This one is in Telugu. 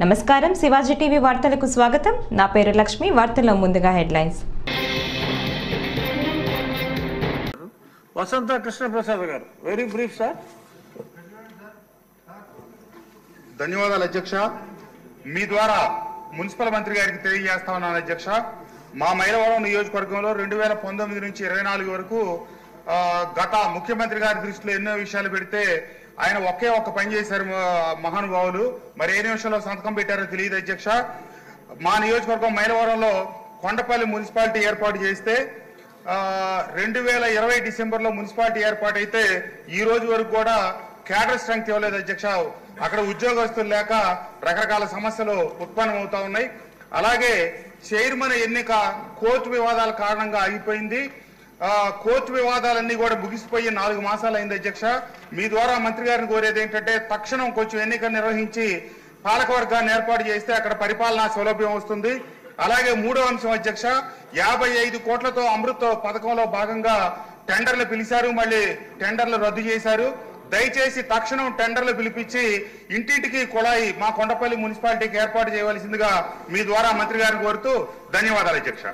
నమస్కారం, శివాజీ టీవీ వార్తలకు స్వాగతం. నా పేరు లక్ష్మి. వార్తల్లో ముందుగా హెడ్లైన్స్. వసంత కృష్ణ ప్రసాద్ గారు, వెరీ బ్రీఫ్ సార్. ధన్యవాదాలు అధ్యక్ష. మీ ద్వారా మున్సిపల్ మంత్రి గారికి తెలియజేస్తా ఉన్నాను అధ్యక్ష. మా మైలవరం నియోజకవర్గంలో 2019 నుంచి 24 వరకు గత ముఖ్యమంత్రి గారి దృష్టిలో ఎన్నో విషయాలు పెడితే ఆయన ఒకే ఒక్క పని చేశారు మహానుభావులు. మరి ఏ నిమిషంలో సంతకం పెట్టారో తెలియదు అధ్యక్ష. మా నియోజకవర్గం మైలవరంలో కొండపల్లి మున్సిపాలిటీ ఏర్పాటు చేస్తే 2020 డిసెంబర్లో మున్సిపాలిటీ ఏర్పాటు అయితే ఈ రోజు వరకు కూడా క్యాడర్ స్ట్రెంగ్త్ ఇవ్వలేదు అధ్యక్ష. అక్కడ ఉద్యోగస్తులు లేక రకరకాల సమస్యలు ఉత్పన్నమవుతా ఉన్నాయి. అలాగే చైర్మన్ ఎన్నిక కోర్టు వివాదాల కారణంగా ఆగిపోయింది. కోర్టు వివాదాలన్నీ కూడా ముగిసిపోయి 4 మాసాలు అయింది అధ్యక్ష. మీ ద్వారా మంత్రి గారిని కోరేది ఏంటంటే తక్షణం కొంచెం ఎన్నిక నిర్వహించి పాలకవర్గాన్ని ఏర్పాటు చేస్తే అక్కడ పరిపాలనా సౌలభ్యం వస్తుంది. అలాగే మూడో అంశం అధ్యక్ష, 55 కోట్లతో అమృత్ పథకంలో భాగంగా టెండర్లు పిలిచారు, మళ్ళీ టెండర్లు రద్దు చేశారు. దయచేసి తక్షణం టెండర్లు పిలిపించి ఇంటింటికి కుళాయి మా కొండపల్లి మున్సిపాలిటీకి ఏర్పాటు చేయవలసిందిగా మీ ద్వారా మంత్రి గారిని కోరుతూ ధన్యవాదాలు అధ్యక్ష.